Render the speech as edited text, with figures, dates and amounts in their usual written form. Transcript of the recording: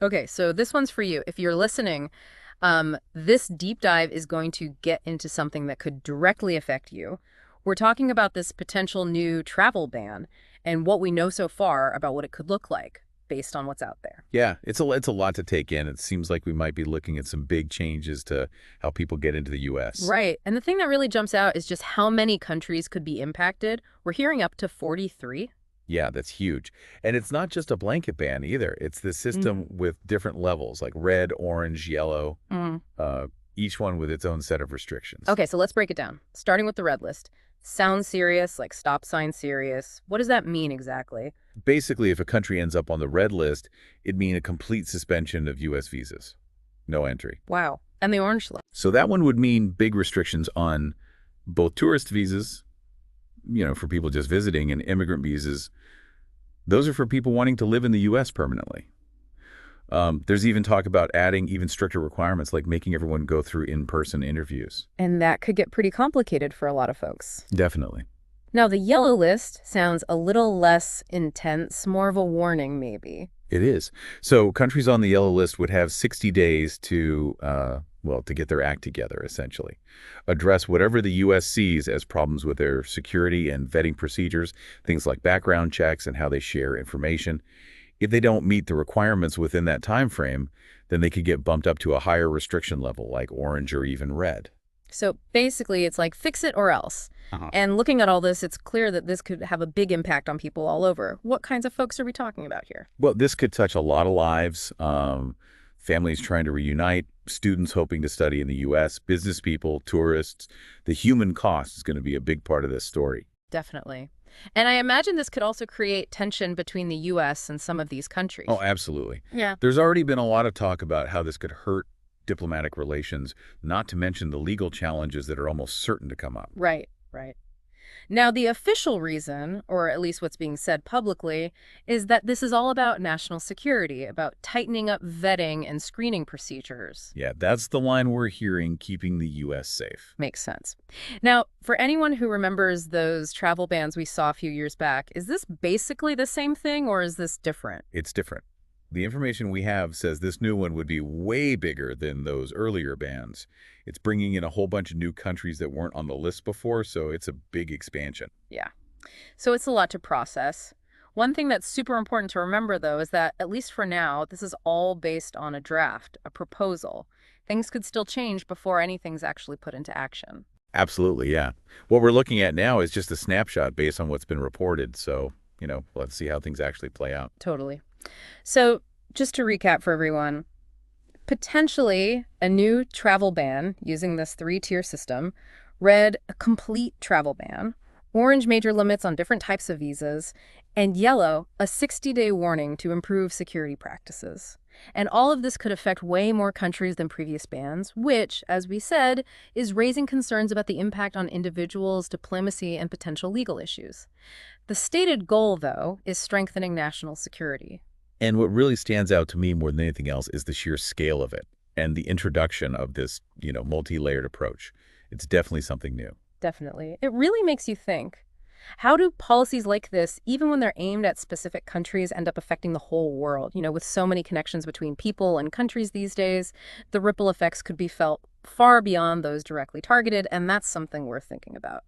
Okay, so this one's for you. If you're listening, this deep dive is going to get into something that could directly affect you. We're talking about this potential new travel ban and what we know so far about what it could look like based on what's out there. Yeah, it's a lot to take in. It seems like we might be looking at some big changes to how people get into the U.S. Right. And the thing that really jumps out is just how many countries could be impacted. We're hearing up to 43. Yeah, that's huge. And it's not just a blanket ban either. It's the system with different levels, like red, orange, yellow, Mm. uh, each one with its own set of restrictions. Okay, so let's break it down. Starting with the red list. Sounds serious, like stop sign serious. What does that mean exactly? Basically, if a country ends up on the red list, it'd mean a complete suspension of U.S. visas. No entry. Wow. And the orange list. So that one would mean big restrictions on both tourist visas, for people just visiting, and immigrant visas. Those are for people wanting to live in the U.S. permanently. There's even talk about adding even stricter requirements, like making everyone go through in-person interviews. And that could get pretty complicated for a lot of folks. Definitely. Now, the yellow list sounds a little less intense, more of a warning, maybe. It is. So countries on the yellow list would have 60 days to, to get their act together, essentially. Address whatever the U.S. sees as problems with their security and vetting procedures, things like background checks and how they share information. If they don't meet the requirements within that time frame, then they could get bumped up to a higher restriction level, like orange or even red. So basically, it's like fix it or else. Uh-huh. And looking at all this, it's clear that this could have a big impact on people all over. What kinds of folks are we talking about here? Well, this could touch a lot of lives. Families trying to reunite, students hoping to study in the U.S., business people, tourists. The human cost is going to be a big part of this story. Definitely. And I imagine this could also create tension between the U.S. and some of these countries. Oh, absolutely. Yeah. There's already been a lot of talk about how this could hurt diplomatic relations, not to mention the legal challenges that are almost certain to come up. Right, right. Now, the official reason, or at least what's being said publicly, is that this is all about national security, about tightening up vetting and screening procedures. Yeah, that's the line we're hearing, keeping the U.S. safe. Makes sense. Now, for anyone who remembers those travel bans we saw a few years back, is this basically the same thing or is this different? It's different. The information we have says this new one would be way bigger than those earlier bans. It's bringing in a whole bunch of new countries that weren't on the list before, so it's a big expansion. Yeah. So it's a lot to process. One thing that's super important to remember, though, is that, at least for now, this is all based on a draft, a proposal. Things could still change before anything's actually put into action. Absolutely, yeah. What we're looking at now is just a snapshot based on what's been reported, so, let's see how things actually play out. Totally. So just to recap for everyone, potentially a new travel ban using this three-tier system, red, a complete travel ban, orange, major limits on different types of visas, and yellow, a 60-day warning to improve security practices. And all of this could affect way more countries than previous bans, which, as we said, is raising concerns about the impact on individuals, diplomacy, and potential legal issues. The stated goal, though, is strengthening national security. And what really stands out to me more than anything else is the sheer scale of it and the introduction of this, multi-layered approach. It's definitely something new. Definitely. It really makes you think. How do policies like this, even when they're aimed at specific countries, end up affecting the whole world? With so many connections between people and countries these days, the ripple effects could be felt far beyond those directly targeted, and that's something worth thinking about.